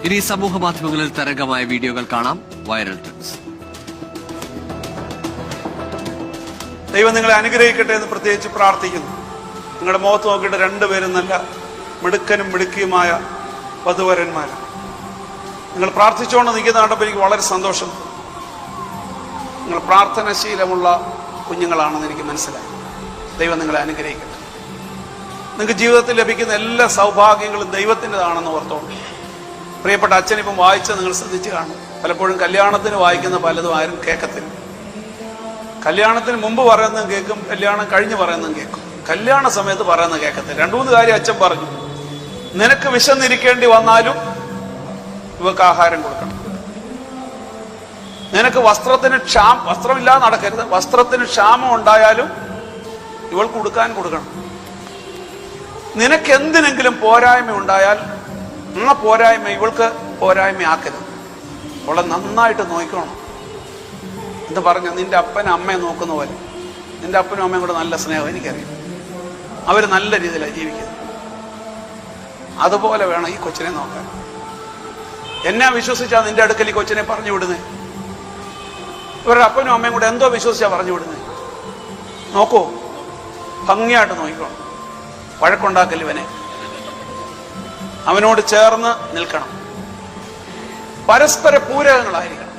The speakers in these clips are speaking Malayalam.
ഇനി സമൂഹ മാധ്യമങ്ങളിൽ തരംഗമായ വീഡിയോകൾ കാണാം. Viral tricks. ദൈവം നിങ്ങളെ അനുഗ്രഹിക്കട്ടെ എന്ന് പ്രത്യേകിച്ച് പ്രാർത്ഥിക്കുന്നു. നിങ്ങളുടെ മുഖത്ത് നോക്കിയിട്ട് രണ്ടുപേരും നല്ല മിടുക്കനും മിടുക്കിയുമായ വധുവരന്മാരാണ്. നിങ്ങൾ പ്രാർത്ഥിച്ചുകൊണ്ട് നിൽക്കുന്ന കണ്ടപ്പോൾ എനിക്ക് വളരെ സന്തോഷം. നിങ്ങൾ പ്രാർത്ഥനാശീലമുള്ള കുഞ്ഞുങ്ങളാണെന്ന് എനിക്ക് മനസ്സിലായി. ദൈവം നിങ്ങളെ അനുഗ്രഹിക്കട്ടെ. നിങ്ങൾക്ക് ജീവിതത്തിൽ ലഭിക്കുന്ന എല്ലാ സൗഭാഗ്യങ്ങളും ദൈവത്തിൻ്റെതാണെന്ന് ഓർത്തോണ്ട്. പ്രിയപ്പെട്ട അച്ഛനിപ്പം വായിച്ച് നിങ്ങൾ ശ്രദ്ധിച്ച് കാണും. പലപ്പോഴും കല്യാണത്തിന് വായിക്കുന്ന പലതും ആരും കേൾക്കത്തില്ല. കല്യാണത്തിന് മുമ്പ് പറയുന്നതും കേൾക്കും, കല്യാണം കഴിഞ്ഞ് പറയുന്നതും കേൾക്കും. കല്യാണ സമയത്ത് പറയുന്നത് കേൾക്കത്തില്ല. 2-3 കാര്യം അച്ഛൻ പറഞ്ഞു. നിനക്ക് വിശന്നിരിക്കേണ്ടി വന്നാലും ഇവക്ക് ആഹാരം കൊടുക്കണം. നിനക്ക് വസ്ത്രമില്ലാതെ നടക്കരുത്. വസ്ത്രത്തിന് ക്ഷാമം ഉണ്ടായാലും ഇവൾക്ക് കൊടുക്കണം. നിനക്ക് എന്തിനെങ്കിലും പോരായ്മ ഉണ്ടായാൽ ആ പോരായ്മ ഇവൾക്ക് പോരായ്മയാക്കരുത്. അവളെ നന്നായിട്ട് നോക്കണം എന്ന് പറഞ്ഞ നിന്റെ അപ്പനും അമ്മയെ നോക്കുന്ന പോലെ. നിന്റെ അപ്പനും അമ്മയും കൂടെ നല്ല സ്നേഹം എനിക്കറിയാം. അവർ നല്ല രീതിയിലാണ് ജീവിക്കുന്നത്. അതുപോലെ വേണം ഈ കൊച്ചിനെ നോക്കാൻ. എന്നെ വിശ്വസിച്ചാ നിന്റെ അടുക്കൽ ഈ കൊച്ചിനെ പറഞ്ഞു വിടുന്നേ? ഇവരുടെ അപ്പനും അമ്മയും കൂടെ എന്തോ വിശ്വസിച്ചാ പറഞ്ഞു വിടുന്നേ? നോക്കൂ, ഭംഗിയായിട്ട് നോക്കണം. വഴക്കുണ്ടാക്കൽ ഇവനെ. അവനോട് ചേർന്ന് നിൽക്കണം. പരസ്പര പൂരകങ്ങളായിരിക്കണം.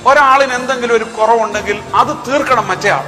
ഒരാളിന് എന്തെങ്കിലും ഒരു കുറവുണ്ടെങ്കിൽ അത് തീർക്കണം മറ്റേ ആൾ.